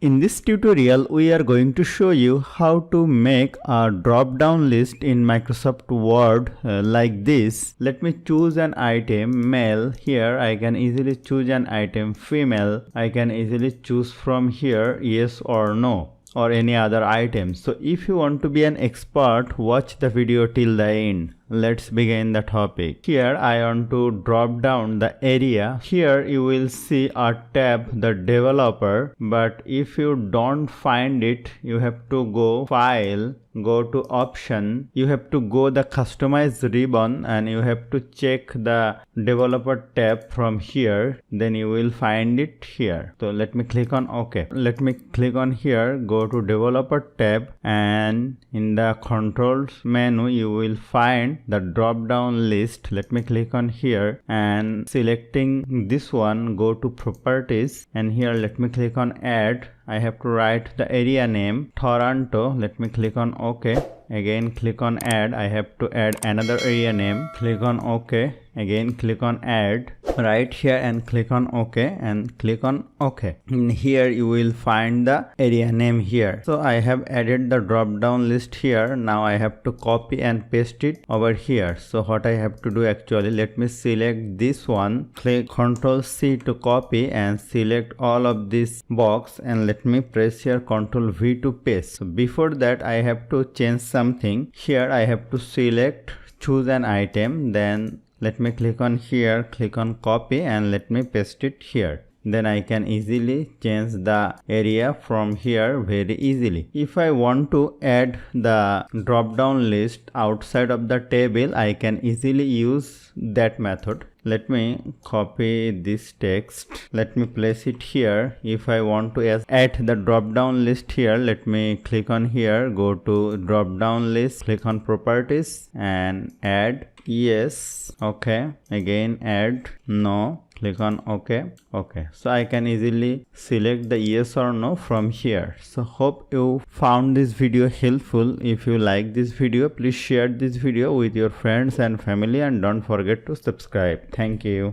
In this tutorial, we are going to show you how to make a drop-down list in Microsoft Word like this. Let me choose an item male. Here I can easily choose an item female. I can easily choose from here yes or no, or any other item. So if you want to be an expert, watch the video till the end. Let's begin the topic. Here I want to drop down the area. Here you will see a tab, the developer, but if you don't find it, you have to go file, go to option, you have to go the customize ribbon and you have to check the developer tab from here, then you will find it here. So let me click on OK. Let me click on here, go to developer tab, and in the controls menu you will find the drop down list. Let me click on here and selecting this one, go to properties, and here let me click on add. I have to write the area name Toronto. Let me click on OK. Again click on add. I have to add another area name. Click on OK. Again click on add. Right here and click on OK and click on OK. In here you will find the area name here. So I have added the drop down list here. Now I have to copy and paste it over here. So what I have to do, actually, let me select this one, click Ctrl C to copy and select all of this box, and let me press here Ctrl V to paste. So before that I have to change something. Here I have to select, choose an item, then let me click on here, click on copy, and let me paste it here. Then I can easily change the area from here very easily. If I want to add the drop down list outside of the table, I can easily use that method. Let me copy this text. Let me place it here. If I want to add the drop down list here, let me click on here, go to drop down list, click on properties and add yes. Okay. Again add no. Click on OK. OK. So I can easily select the yes or no from here. So hope you found this video helpful. If you like this video, please share this video with your friends and family, and don't forget to subscribe. Thank you.